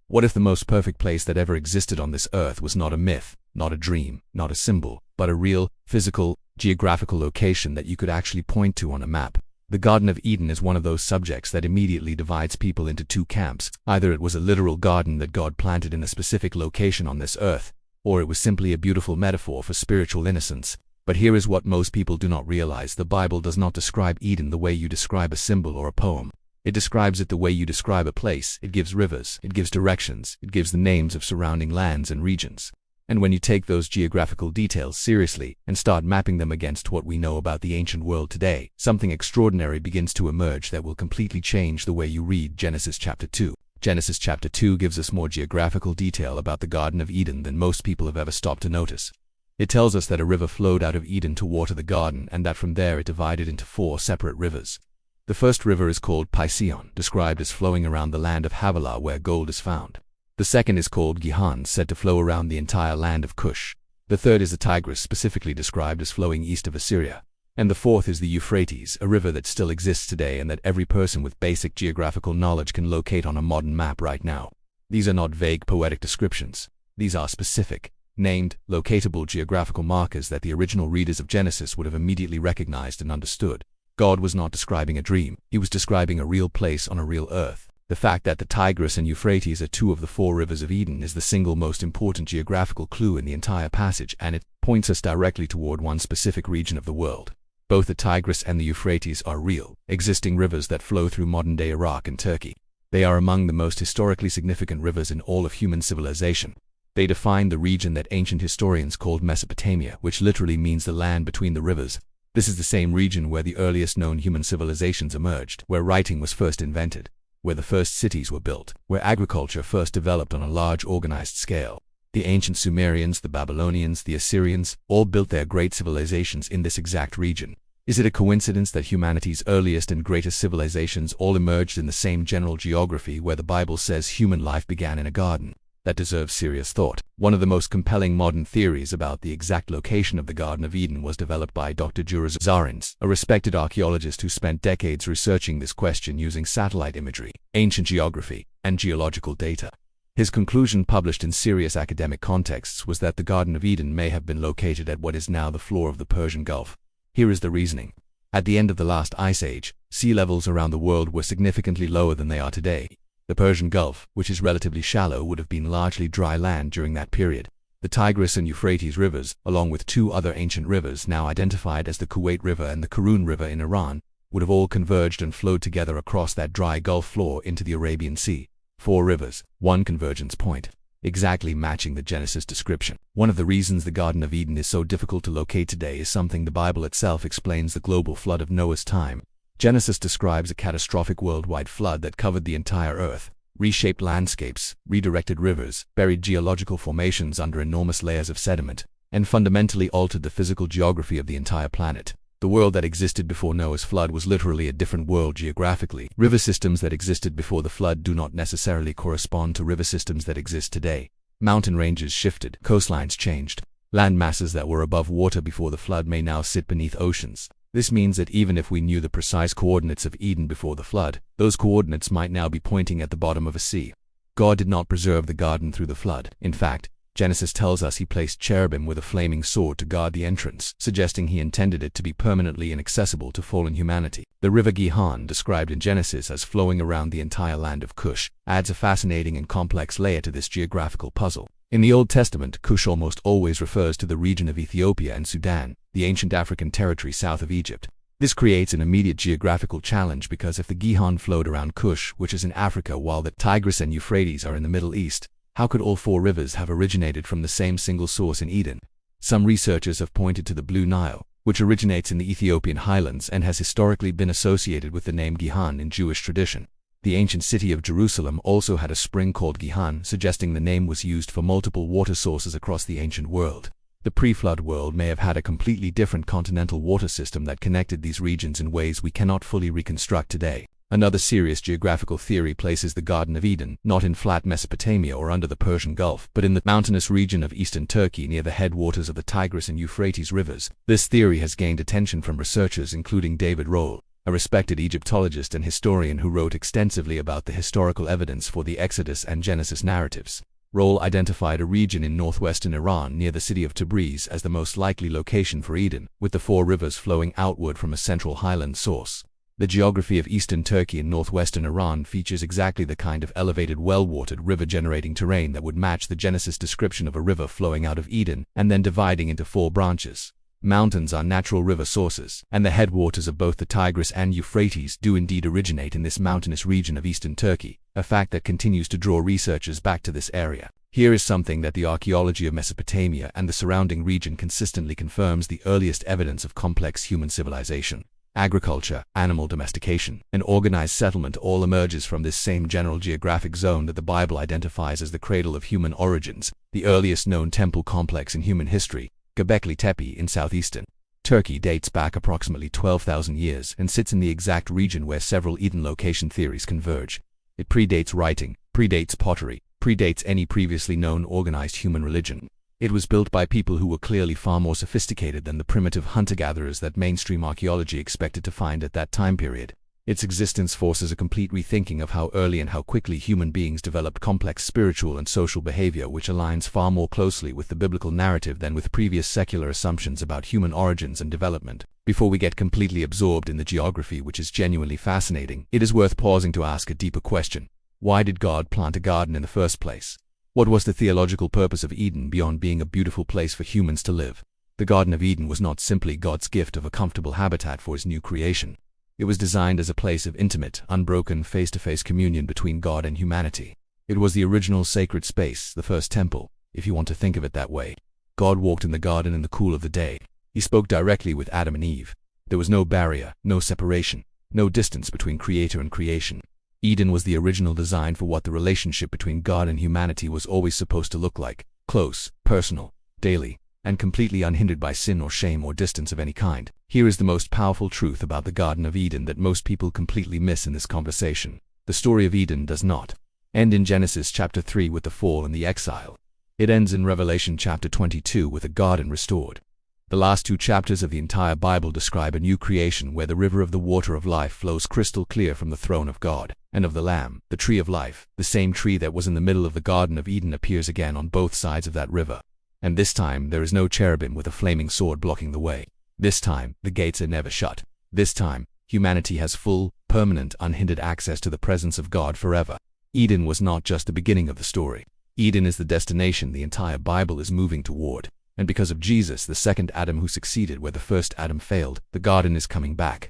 What if the most perfect place that ever existed on this earth was not a myth, not a dream, not a symbol, but a real, physical, geographical location that you could actually point to on a map? The Garden of Eden is one of those subjects that immediately divides people into two camps. Either it was a literal garden that God planted in a specific location on this earth, or it was simply a beautiful metaphor for spiritual innocence. But here is what most people do not realize: the Bible does not describe Eden the way you describe a symbol or a poem. It describes it the way you describe a place. It gives rivers, it gives directions, it gives the names of surrounding lands and regions. And when you take those geographical details seriously and start mapping them against what we know about the ancient world today, something extraordinary begins to emerge that will completely change the way you read Genesis chapter 2. Genesis chapter 2 gives us more geographical detail about the Garden of Eden than most people have ever stopped to notice. It tells us that a river flowed out of Eden to water the garden, and that from there it divided into 4 separate rivers. The first river is called Pison, described as flowing around the land of Havilah where gold is found. The second is called Gihon, said to flow around the entire land of Cush. The third is the Tigris, specifically described as flowing east of Assyria. And the fourth is the Euphrates, a river that still exists today and that every person with basic geographical knowledge can locate on a modern map right now. These are not vague poetic descriptions. These are specific, named, locatable geographical markers that the original readers of Genesis would have immediately recognized and understood. God was not describing a dream. He was describing a real place on a real earth. The fact that the Tigris and Euphrates are 2 of the 4 rivers of Eden is the single most important geographical clue in the entire passage, and it points us directly toward one specific region of the world. Both the Tigris and the Euphrates are real, existing rivers that flow through modern-day Iraq and Turkey. They are among the most historically significant rivers in all of human civilization. They define the region that ancient historians called Mesopotamia, which literally means the land between the rivers. This is the same region where the earliest known human civilizations emerged, where writing was first invented, where the first cities were built, where agriculture first developed on a large organized scale. The ancient Sumerians, the Babylonians, the Assyrians, all built their great civilizations in this exact region. Is it a coincidence that humanity's earliest and greatest civilizations all emerged in the same general geography where the Bible says human life began in a garden? That deserves serious thought. One of the most compelling modern theories about the exact location of the Garden of Eden was developed by Dr. Juris Zarins, a respected archaeologist who spent decades researching this question using satellite imagery, ancient geography, and geological data. His conclusion, published in serious academic contexts, was that the Garden of Eden may have been located at what is now the floor of the Persian Gulf. Here is the reasoning. At the end of the last ice age, sea levels around the world were significantly lower than they are today. The Persian Gulf, which is relatively shallow, would have been largely dry land during that period. The Tigris and Euphrates rivers, along with 2 other ancient rivers now identified as the Kuwait River and the Karun River in Iran, would have all converged and flowed together across that dry Gulf floor into the Arabian Sea. 4 rivers, 1 convergence point, exactly matching the Genesis description. One of the reasons the Garden of Eden is so difficult to locate today is something the Bible itself explains: the global flood of Noah's time. Genesis describes a catastrophic worldwide flood that covered the entire earth, reshaped landscapes, redirected rivers, buried geological formations under enormous layers of sediment, and fundamentally altered the physical geography of the entire planet. The world that existed before Noah's flood was literally a different world geographically. River systems that existed before the flood do not necessarily correspond to river systems that exist today. Mountain ranges shifted, coastlines changed. Land masses that were above water before the flood may now sit beneath oceans. This means that even if we knew the precise coordinates of Eden before the flood, those coordinates might now be pointing at the bottom of a sea. God did not preserve the garden through the flood. In fact, Genesis tells us he placed cherubim with a flaming sword to guard the entrance, suggesting he intended it to be permanently inaccessible to fallen humanity. The river Gihon, described in Genesis as flowing around the entire land of Cush, adds a fascinating and complex layer to this geographical puzzle. In the Old Testament, Cush almost always refers to the region of Ethiopia and Sudan, the ancient African territory south of Egypt. This creates an immediate geographical challenge because if the Gihon flowed around Cush, which is in Africa, while the Tigris and Euphrates are in the Middle East, how could all 4 rivers have originated from the same single source in Eden? Some researchers have pointed to the Blue Nile, which originates in the Ethiopian highlands and has historically been associated with the name Gihon in Jewish tradition. The ancient city of Jerusalem also had a spring called Gihon, suggesting the name was used for multiple water sources across the ancient world. The pre-flood world may have had a completely different continental water system that connected these regions in ways we cannot fully reconstruct today. Another serious geographical theory places the Garden of Eden not in flat Mesopotamia or under the Persian Gulf, but in the mountainous region of eastern Turkey near the headwaters of the Tigris and Euphrates rivers. This theory has gained attention from researchers including David Rohl, a respected Egyptologist and historian who wrote extensively about the historical evidence for the Exodus and Genesis narratives. Rohl identified a region in northwestern Iran near the city of Tigris as the most likely location for Eden, with the 4 rivers flowing outward from a central highland source. The geography of eastern Turkey and northwestern Iran features exactly the kind of elevated, well-watered, river-generating terrain that would match the Genesis description of a river flowing out of Eden and then dividing into 4 branches. Mountains are natural river sources, and the headwaters of both the Tigris and Euphrates do indeed originate in this mountainous region of eastern Turkey, a fact that continues to draw researchers back to this area. Here is something that the archaeology of Mesopotamia and the surrounding region consistently confirms: the earliest evidence of complex human civilization. Agriculture, animal domestication, and organized settlement all emerges from this same general geographic zone that the Bible identifies as the cradle of human origins. The earliest known temple complex in human history, Gobekli Tepe in southeastern Turkey, dates back approximately 12,000 years and sits in the exact region where several Eden location theories converge. It predates writing, predates pottery, predates any previously known organized human religion. It was built by people who were clearly far more sophisticated than the primitive hunter-gatherers that mainstream archaeology expected to find at that time period. Its existence forces a complete rethinking of how early and how quickly human beings developed complex spiritual and social behavior, which aligns far more closely with the biblical narrative than with previous secular assumptions about human origins and development. Before we get completely absorbed in the geography, which is genuinely fascinating, it is worth pausing to ask a deeper question. Why did God plant a garden in the first place? What was the theological purpose of Eden beyond being a beautiful place for humans to live? The Garden of Eden was not simply God's gift of a comfortable habitat for his new creation. It was designed as a place of intimate, unbroken, face-to-face communion between God and humanity. It was the original sacred space, the first temple, if you want to think of it that way. God walked in the garden in the cool of the day. He spoke directly with Adam and Eve. There was no barrier, no separation, no distance between creator and creation. Eden was the original design for what the relationship between God and humanity was always supposed to look like: close, personal, daily, and completely unhindered by sin or shame or distance of any kind. Here is the most powerful truth about the Garden of Eden that most people completely miss in this conversation. The story of Eden does not end in Genesis chapter 3 with the fall and the exile. It ends in Revelation chapter 22 with a garden restored. The last 2 chapters of the entire Bible describe a new creation where the river of the water of life flows crystal clear from the throne of God and of the Lamb. The tree of life, the same tree that was in the middle of the Garden of Eden, appears again on both sides of that river. And this time there is no cherubim with a flaming sword blocking the way. This time the gates are never shut. This time humanity has full, permanent, unhindered access to the presence of God forever. Eden was not just the beginning of the story. Eden is the destination the entire Bible is moving toward. And because of Jesus, the second Adam who succeeded where the first Adam failed, the garden is coming back.